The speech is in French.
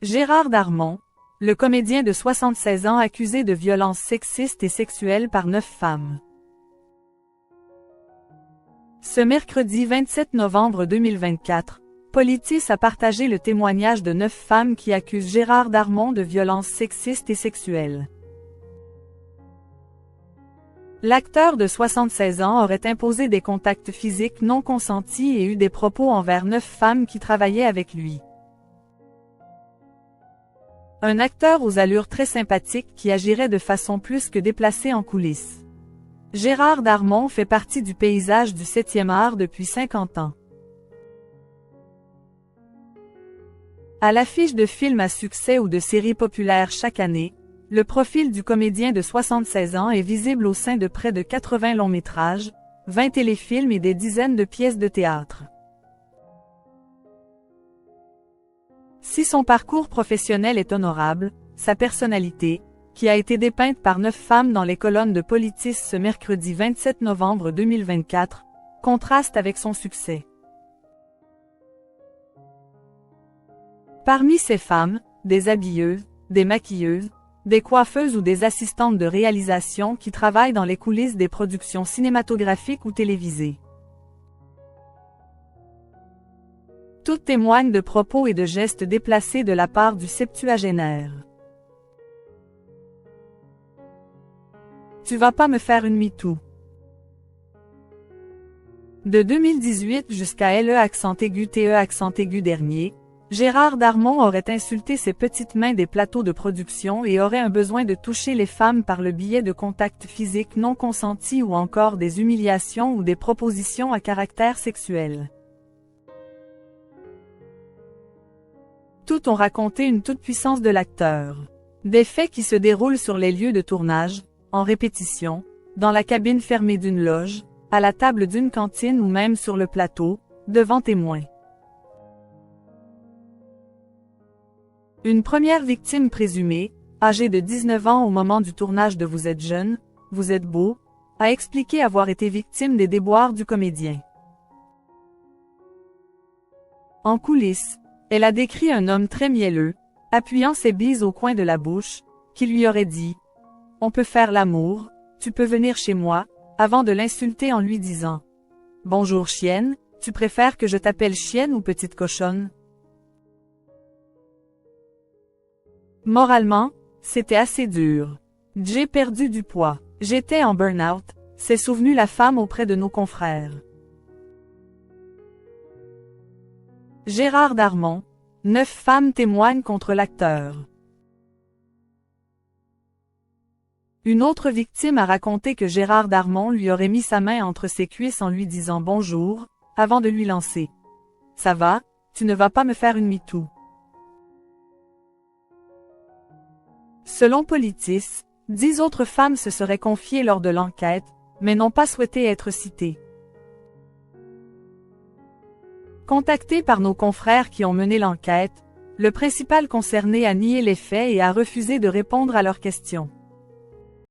Gérard Darmon, le comédien de 76 ans accusé de violences sexistes et sexuelles par 9 femmes. Ce mercredi 27 novembre 2024, Politis a partagé le témoignage de 9 femmes qui accusent Gérard Darmon de violences sexistes et sexuelles. L'acteur de 76 ans aurait imposé des contacts physiques non consentis et eu des propos envers 9 femmes qui travaillaient avec lui. Un acteur aux allures très sympathiques qui agirait de façon plus que déplacée en coulisses. Gérard Darmon fait partie du paysage du 7e art depuis 50 ans. À l'affiche de films à succès ou de séries populaires chaque année, le profil du comédien de 76 ans est visible au sein de près de 80 longs métrages, 20 téléfilms et des dizaines de pièces de théâtre. Si son parcours professionnel est honorable, sa personnalité, qui a été dépeinte par 9 femmes dans les colonnes de Politis ce mercredi 27 novembre 2024, contraste avec son succès. Parmi ces femmes, des habilleuses, des maquilleuses, des coiffeuses ou des assistantes de réalisation qui travaillent dans les coulisses des productions cinématographiques ou télévisées. Toutes témoignent de propos et de gestes déplacés de la part du septuagénaire. Tu vas pas me faire une MeToo. De 2018 jusqu'à LE_TE_ dernier, Gérard Darmon aurait insulté ses petites mains des plateaux de production et aurait un besoin de toucher les femmes par le biais de contacts physiques non consentis ou encore des humiliations ou des propositions à caractère sexuel. Tout ont raconté une toute-puissance de l'acteur. Des faits qui se déroulent sur les lieux de tournage, en répétition, dans la cabine fermée d'une loge, à la table d'une cantine ou même sur le plateau, devant témoins. Une première victime présumée, âgée de 19 ans au moment du tournage de Vous êtes jeune, vous êtes beau, a expliqué avoir été victime des déboires du comédien. En coulisses, elle a décrit un homme très mielleux, appuyant ses bises au coin de la bouche, qui lui aurait dit « On peut faire l'amour, tu peux venir chez moi », avant de l'insulter en lui disant « Bonjour chienne, tu préfères que je t'appelle chienne ou petite cochonne ?» Moralement, c'était assez dur. J'ai perdu du poids. J'étais en burn-out, s'est souvenu la femme auprès de nos confrères. Gérard Darmon, 9 femmes témoignent contre l'acteur. Une autre victime a raconté que Gérard Darmon lui aurait mis sa main entre ses cuisses en lui disant bonjour, avant de lui lancer « Ça va, tu ne vas pas me faire une MeToo ». Selon Politis, 10 autres femmes se seraient confiées lors de l'enquête, mais n'ont pas souhaité être citées. Contacté par nos confrères qui ont mené l'enquête, le principal concerné a nié les faits et a refusé de répondre à leurs questions.